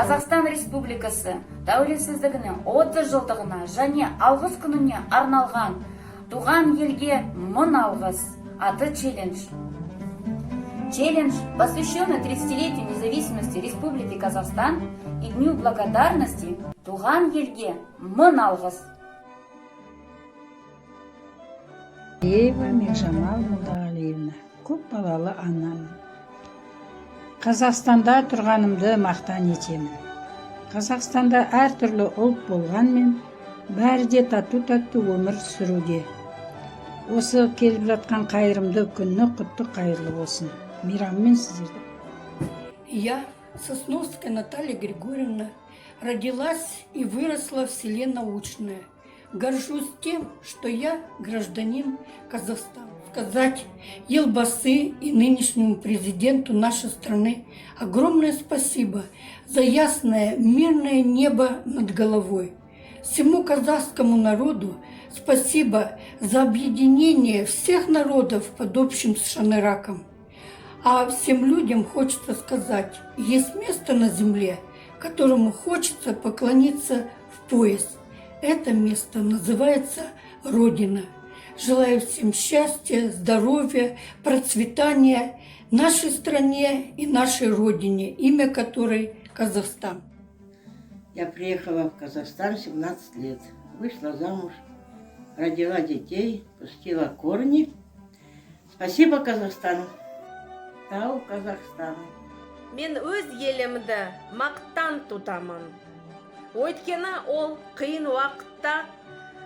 Қазақстан Республикасы тәуелсіздігінің 30 жылдығына және алғыс күніне арналған туған елге мың алғыс атты челлендж. Челлендж, посвященный 30-летию независимости Республики Казахстан и Дню благодарности туған елге мың алғыс. Ева Мекжамал Молдағалиевна, көп балалы анамын. Қазақстанда тұрғанымды мақтан етемін. Қазақстанда әртүрлі ұлт болғанмен, бәрі де тату-тәтті өмір сүруде. Осы келіп жатқан қайырымды күнні құтты қайырлы болсын. Мейраммен сіздерді. Я, Сосновская Наталья Григорьевна, родилась и выросла в селе Научное. Горжусь тем, что я гражданин Казахстана. Сказать Елбасы и нынешнему президенту нашей страны огромное спасибо за ясное мирное небо над головой. Всему казахскому народу спасибо за объединение всех народов под общим шаныраком. А всем людям хочется сказать, есть место на земле, которому хочется поклониться в пояс. Это место называется Родина. Желаю всем счастья, здоровья, процветания нашей стране и нашей Родине, имя которой Казахстан. Я приехала в Казахстан 17 лет, вышла замуж, родила детей, пустила корни. Спасибо Казахстану. Тау Казахстану. Мен өз елімді мақтан тұтамын. Өйткені ол қиын уақытта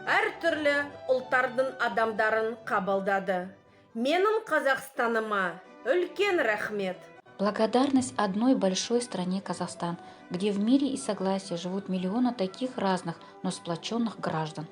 әртүрлі ұлттардың адамдарын қабылдады. Менің Қазақстаныма үлкен рахмет. Благодарность одной большой стране Казахстан, где в мире и согласии живут миллионы таких разных, но сплоченных граждан.